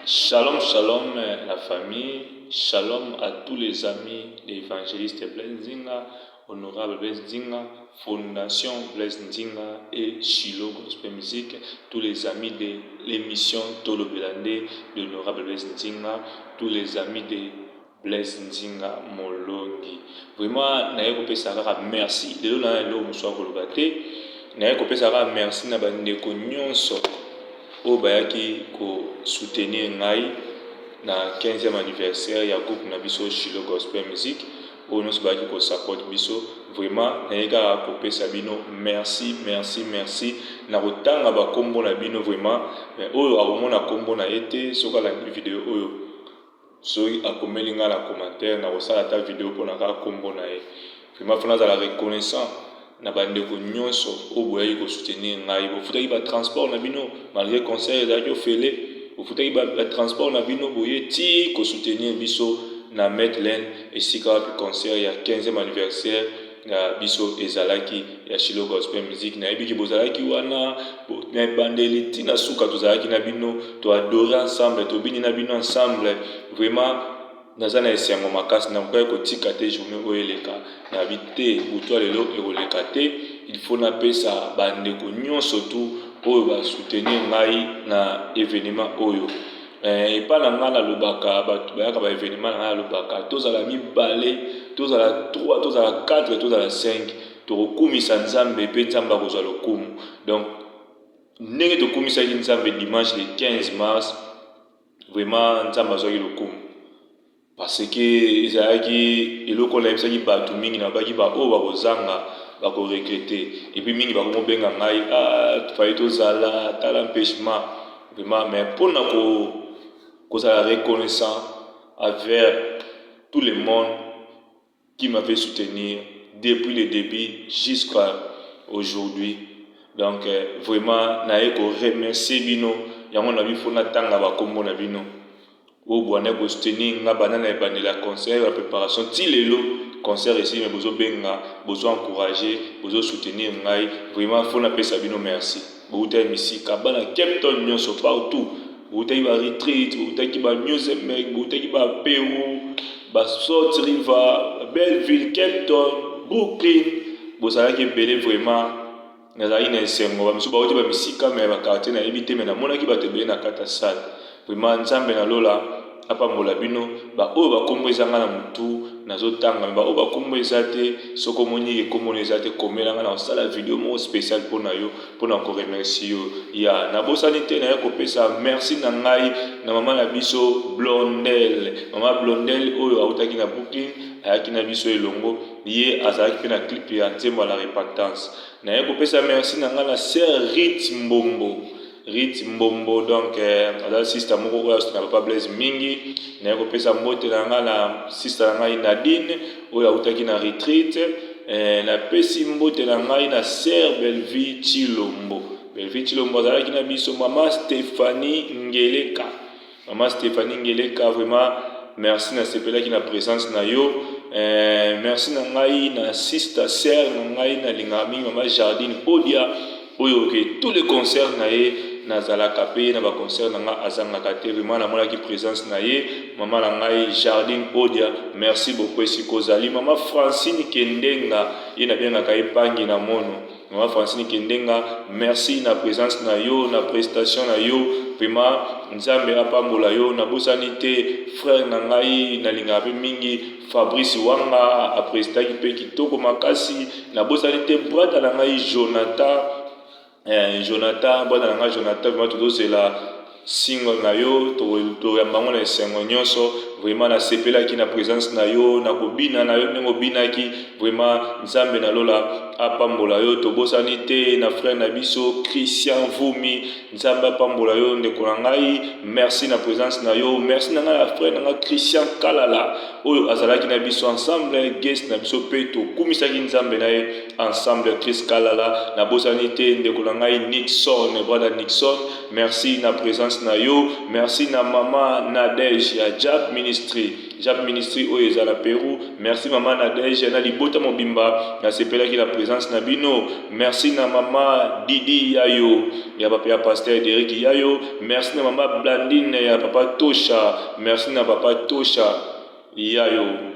Shalom, shalom la famille, shalom à tous les amis l'évangéliste Blaise Nzinga, honorable Blaise Nzinga, Fondation Blaise Nzinga et Shiloh Gospel Music, tous les amis de l'émission Tolo Belande de l'honorable Blaise Nzinga, tous les amis de Blaise Nzinga Molongi. Vraiment, naye kopé sarara merci. Lelo na lelo muswa kolobate, naye kopé sarara merci na bandeko nyonso. Oyo bayaki ko soutenir ngai na 15e anniversaire ya groupe na biso Shiloh Gospel Music. Oyo nyonso bayaki ko support biso. Vraiment nayeka kopesa bino merci na kotanga bakombo na bino vraiment. Oyo akomona kombo na ete soka la vidéo oyo soki akomeli nga na commentaire na kosala ta vidéo mpona kaka kombo na ye. Vraiment fona za la reconnaissant na bandeko nyonso oyo boyaki ko soutenir ngai. Bofutaki ba transport na bino malgré concert ezalaki ofele. Bofutaki ba transport na bino boye ti ko soutenir biso na Medland esika wapi concert ya 15e anniversaire na biso ezalaki ya Shiloh Gospel Music. Nayebiki bozalaki wana na bandeli tina suka tozalaki na bino to adorer ensemble to bini na bino ensemble. Vraiment naza na esengo makasi na kokai kotika te journée oyo eleka na bite butu lelo ekoleka te. Il faut na pesa bandeko nyonso tu oyo ba soutenir ngai na événement oyo. Epa na nga na lobaka bato bayaka ba événement na nga na lobaka tozala mibale tozala 3 tozala 4 tozala 5 tokokumisa nzambe pe nzambe akozwa lokumu. Donc ndenge tokumisaki nzambe dimanche le 15 mars vraiment nzambe azwaki lokumu parce que ezalaki eloko na yebisaki bato mingi na baki ba oyo bakozanga bakoregrete et puis mingi bakomobenga ngai faye tozala tala empêchement vraiment mais mpona kozala reconnaissant envers tout le monde qui m'avait soutenu depuis le début jusqu'à aujourd'hui. Donc vraiment naye ko remercier bino yango na bifo na tanga bakombo na bino oyo bwana ko soutenir nga banana ebandela concert la préparation ti lelo concert ici mais bozo benga bozo encourager bozo soutenir ngai vraiment faut na pesa bino merci bouta misika bana Cape Town nyonso partout bouta ba retreat bouta ki ba music make bouta ki ba Pérou ba South River Belleville Cape Town Brooklyn bozala ki belé vraiment nazali na esengo ba misu ba oti ba misika mais ba quartier na ebité mais na mona ki ba tebele na kata salle vraiment nzambe na lola apambola bino ba oyo bakombo ezanga na mutu nazotanga ba oyo bakombo ezate soko moni ekombo ezate komelanga na osala video mo spécial mpona yo mpona ko remercier yo ya na bosani te na ko pesa merci na ngai na mama na biso mama Blondel oyo autaki na Brooklyn ayaki na biso elongo ye azalaki pe na clip ya nzembo la repentance na ko pesa merci na ngai na sœur Rit Mbombo donc ala sister moko oyo na papa Blaise mingi na ko pesa mbote na nga na sister na ngai Nadine oyo autaki na retreat na pesi mbote na ngai na sœur Belvie Chilombo azalaki na biso mama Stéphanie Ngeleka vraiment merci na sepelaki na présence na yo merci na ngai na sister sœur na ngai na lingami mama Jardine Odia oyo que tous les concerts na ye nazalaka pe na ba concert na nga azangaka te vraiment na mona ki présence na ye mama na ngai Jardine Odia merci beaucoup esikozali mama Francine Kendenga ye na benga ka epangi na mono mama Francine Kendenga merci na présence na yo na prestation na yo vraiment nzambe apambola yo na bosani te frère na ngai na linga pe mingi Fabrice Wanga aprestaki pe kitoko makasi na bosani te brata na ngai Jonathan bwana na ngai Jonathan vraiment tozozela single na yo to ya bango na esengo nyonso vraiment na sepelaki na présence na yo na kobina na yo ndenge binaki vraiment nzambe na lola apambola yo tobosani te na frère na biso Christian Vumi nzambe apambola yo ndeko na ngai merci na présence na yo merci na ngai na frère na ngai Christian Kalala oyo azalaki na biso ensemble guest na biso pe tokumisaki nzambe na ye ensemble Chris Kalala na bosani te ndeko na ngai Nixon merci na présence na yo merci na mama Nadège ya Jab Ministry oyo ezala Pérou. Merci maman Nadège na libota mobimba na sepelaki la présence na bino. Merci na maman Didi Yayo ya papa ya pasteur Derek Yayo. Merci na maman Blandine ya papa Tosha. Merci na papa Tosha Yayo.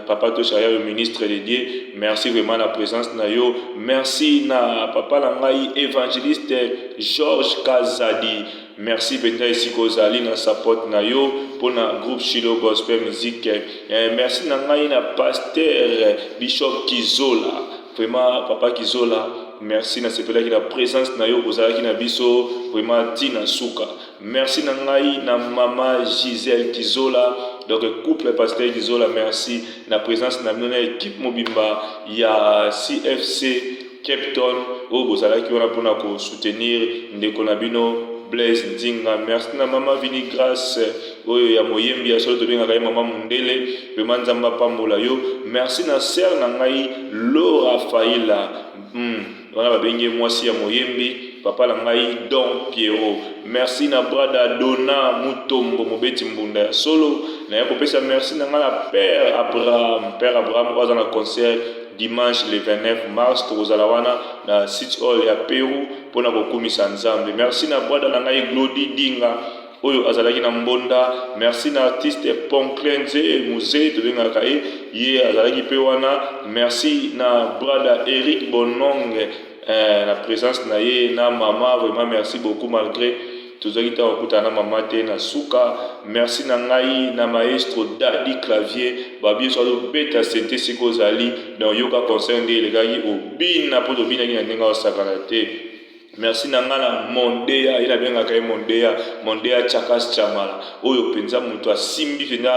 Papa Tosha Yayo, ministre dédié. Merci vraiment la présence na yo. Merci na papa langai évangéliste Georges Kazadi. Merci peut-être ici kozali na support na yo pour na groupe Shiloh Gospel Music. Merci na ngai na pasteur Bishop Kizola. Vraiment papa Kizola. Merci na sepela ki la présence na yo kozalaki na biso vraiment tina suka. Merci na ngai na mama Gisèle Kizola. Donc couple pasteur Kizola, merci na présence na bino na équipe mobimba ya CFC Cape Town o bozalaki wana pona ko soutenir ndeko na bino Blaise Nzinga. Merci na mama Vini Grace oyo ya moyembi ya solo tobengaka ye mama Mundele vraiment nzamba pambola yo. Merci na sœur na ngai Laura Faila wana babenge mwasi ya moyembi papa na ngai Don Pierrot. Merci na brada Dona Mutombo mobeti mbunda ya solo na kopesa. Merci na ngai na Père Abraham oza na concert dimanche le 29 mars tozala wana na City Hall ya Pérou pona kokumisa nzambe. Merci na brada na ngai Glody Dinga oyo azalaki na mbonda. Merci na artiste Ponclenze Musée tobengaka ye azalaki pe wana. Merci na brada Eric Bonong la présence na ye na mama vraiment merci beaucoup malgré tozaki ta okuta na mama te na suka. Merci na ngai na maestro Dadi Clavier babi so do beta sente siko zali dans yoga concert de legaki obina poto bina ki na ndinga osakana te. Merci na ngala Mondea ila benga kai Mondea Chakas Chamala oyo penza mutu asimbi fina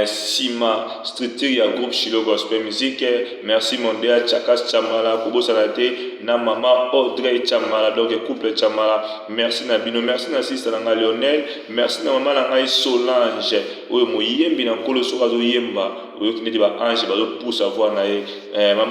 sima structure ya groupe Shiloh Gospel Music. Merci Mondea Chakas Chamala kubosa na te na mama Audrey Chamala donc couple Chamala. Merci na bino. Merci na sister na Lionel. Merci na mama na ngai Solange oyo moyembi na kolo soka zo yemba oyo kineti ba ange bazo poussa voir na ye.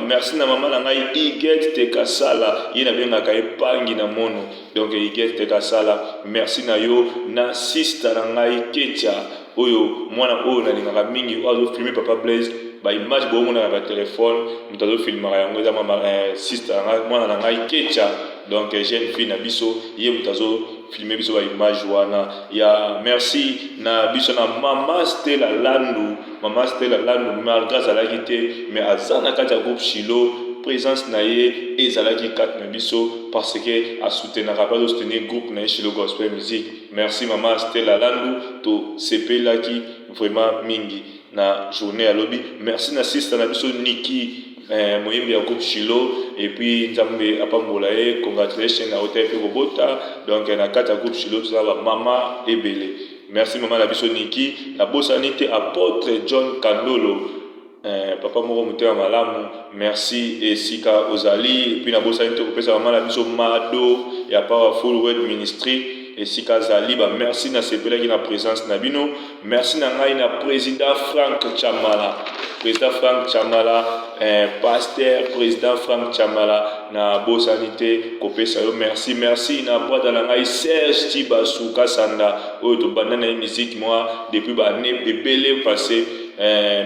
Merci na mama na ngai Iget Tekasala yena benga kai pangi na mono donc Iget Tekasala. Merci na yo na sister na ngai Ketia oyo mwana oyo na lingaka mingi ozo filmer papa Blaise ba image bo mona na téléphone mutazo filmera yango za mama sister na mwana na ngai Ketia donc jeune fille na biso ye mutazo filmer biso ba image wana ya. Merci na biso na mama Stella Landu malgré azalaki te mais azana kati ya groupe Shiloh présence na ye ezalaki kati na biso parce que a soutenir groupe na Shiloh Gospel Music. Merci mama Stella Landu to sepelaki vraiment mingi na journée à lobby. Merci na sister na biso Niki moyembi ya groupe Shiloh et puis nzambe apambola ye congratulations na hotel pe robota donc na kati ya groupe Shiloh ça va mama ebele. Merci maman la biso Niki na bosanité apôtre John Kandolo papa moko mutema malamu. Merci esika ozali et puis na bosanité kopesa maman la biso Mado ya Powerful Word Ministry esika zali ba. Merci na sepela ki na présence na bino. Merci na ngai na président Frank Chamala pasteur président Frank Chamala na bosanité kopesa yo. Merci na brother na ngai Serge Tibasu Kasanda oyo to bandana musique moi depuis ba année ebele passé.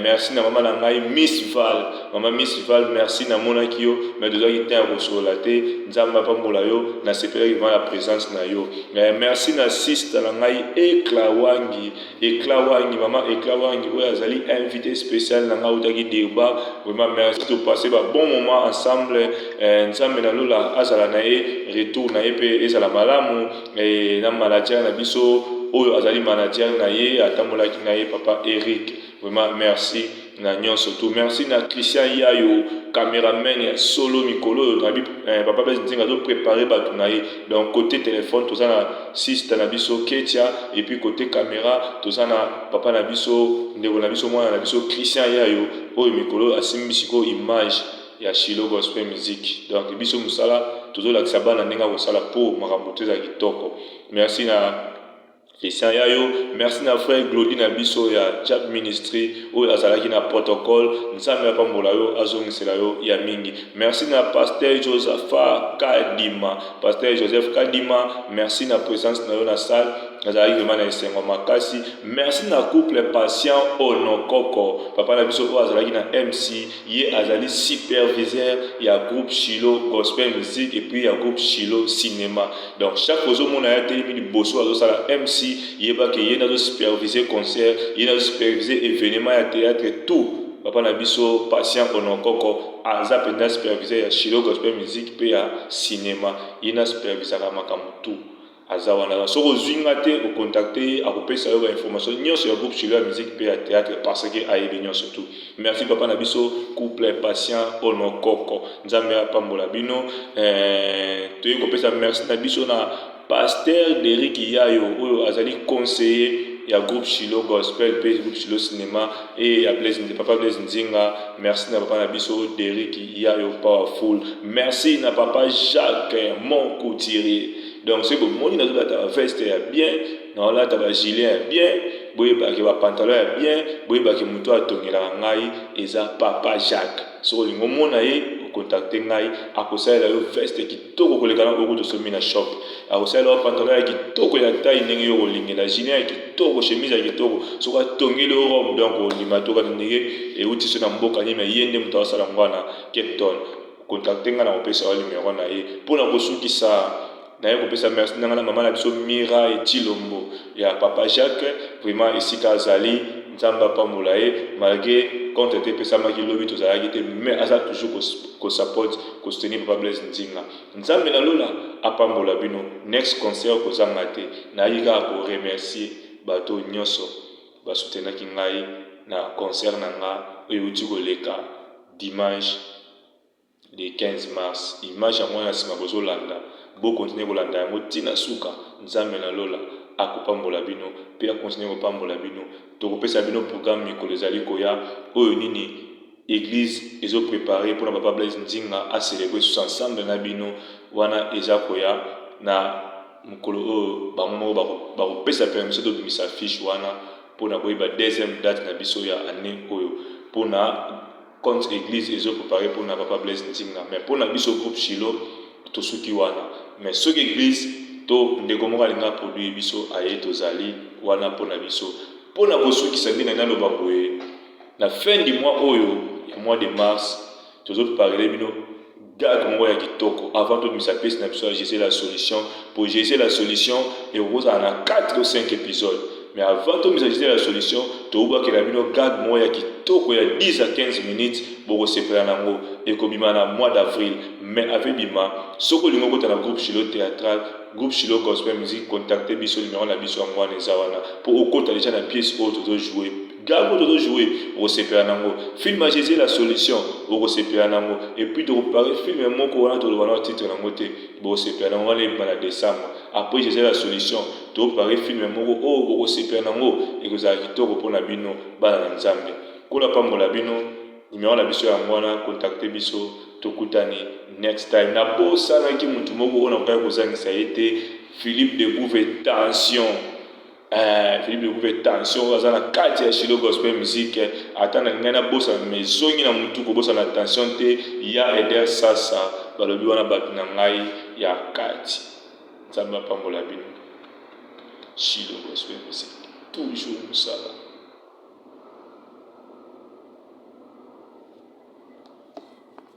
Merci na maman na ngai Miss Val merci na monaki yo mais dozaki te kosola te nzamba pambola yo na sepela ki la présence na yo. Merci na sister na ngai Eklawangi maman Eklawangi oyo azali invité spécial na ngai utaki Dirba. Vraiment merci de passer ba bon moment ensemble. Nzambe na lola azala na ye retour na ye pe ezala malamu na manager na biso oyo azali manager na ye atambolaki na ye papa Eric. Vraiment merci na nyonso tout. Merci na Christian Yayo caméraman ya solo mikolo papa Blaise Nzinga do préparer bato na ye. Donc côté téléphone tout ça na sister na biso Ketia et puis côté caméra tout ça na papa na biso ndeko na biso mwana na biso Christian Yayo oyo mikolo asimbi siko image ya Shiloh Gospel Music. Donc biso musala tozolakisa bana ndenge kosala po makambo te za kitoko. Merci na Christian Yayo. Merci na frère Glody na biso ya Jab Ministry oyo azalaki na protocole nzambe apambola yo azongisela yo ya mingi. Merci na pasteur Joseph Kadima merci na présence na yo na salle nazalaki vraiment na esengo makasi. Merci na couple patient Onokoko, papa na biso oyo azalaki na MC, ye azali superviseur ya groupe Shilo Gospel Music et puis ya groupe Shilo Cinéma. Donc chaque fois ozomona ya telemi liboso azosala MC, yebaki ye nazo superviser concert, ye nazo superviser événement ya théâtre tout. Papa na biso patient Onokoko aza pena superviseur ya Shilo Gospel Music pe ya cinéma, ye na supervisera makambo tout. Azawana soko zwinga te o contacter akopesa yo ba information nyonso ya groupe Shilo ya musique pe ya théâtre parce que ayebi nyonso tout. Merci papa na biso couple patient Onokoko, nzambe apambola bino. Toye kopesa merci na biso na pasteur Derrick Yayo oyo azali conseiller ya groupe Shilo Gospel pe groupe Shilo Cinéma et ya papa Blaise Nzinga. Merci na papa na biso Derrick Yayo powerful. Merci na papa Jacques mon couturier. Donc c'est bon, moi je ta veste bien, non là ta gilet bien, boye ba ke ba pantalon bien, boye ba ke muto atongela ngai eza papa Jacques. So lingo mona ye contacter ngai akosala yo veste kitoko kolekana oko to somi na shop. Akosala yo pantalon ya kitoko ya taille ndenge yo kolingela, gilet ya kitoko, chemise ya kitoko, so ka tongeli robe donc olima to ka ndenge e uti so na mboka ni me yende muto asala ngwana Cape Town. Contacter nga na opesa yo numéro na ye pona kosukisa. D'ailleurs, on peut se merci na maman na biso Mira et Chilombo ya papa Jacques vraiment ici Kazali nzamba pambola ye malgré quand était pesa ma kilobi to zalaki te mais asa toujours ko support ko soutenir papa Blaise Nzinga nzambe na lola apambola bino next concert ko zanga te na yika ko remercier bato nyonso ba soutenaki ngai na concert na nga oyo uti ko leka dimanche le 15 mars image ya mwana sima bozolanda bo continuer kolanda yango tina suka nzambe na lola akopambola bino pe akontinue kopambola bino tokopesa bino programme mikolo ezali koya oyo nini église ezo préparer pour papa Blaise Nzinga a célébrer ensemble na bino wana eza koya na mukolo oyo bango bakopesa permission de bimisa fiche wana pona koyeba deuxième date na biso ya année oyo pona compte église ezo préparer pour papa Blaise Nzinga mais pona biso groupe Shilo tosuki wana mais ce église to ndeko moko alinga produit biso aye tozali wana pona biso pona kosukisa ndenge na loba boye na fin du mois oyo ya mois de mars tozo parler bino gag moko ya kitoko avant tout misa pièce na biso Jésus la solution pour Jésus la solution et on a 4 ou 5 épisodes mais avant tout misa Jésus la solution to uba ke la bino gag moko ya kitoko ya 10 à 15 minutes boko sepela nango et kobima na mois d'avril mais avec bima soko lingo kota na groupe Shilo théâtral groupe Shilo Gospel Music contacter biso numéro na biso ngwana ezawana pour okota déjà na pièce autre to jouer gago to jouer au sepela nango film à Jésus la solution au sepela nango et puis de reparer film moko wana to wana titre nango te bo sepela nango le na décembre après Jésus la solution to reparer film moko au sepela nango et que ça kitoko pona bino bana nzambe kola pambola bino numéro na biso ya ngwana contacter biso tokutani next time na bosa na ki mutu moko ona kaya kozangisa ete Philippe de Bouve tension Philippe de Bouve tension azana kati ya Shilo Gospel Music atana ngana bosa mezongi na mutu ko bosa na tension te ya eder sasa balobi wana batu na ngai ya kati nzamba pambola bino Shilo Gospel Music toujours musala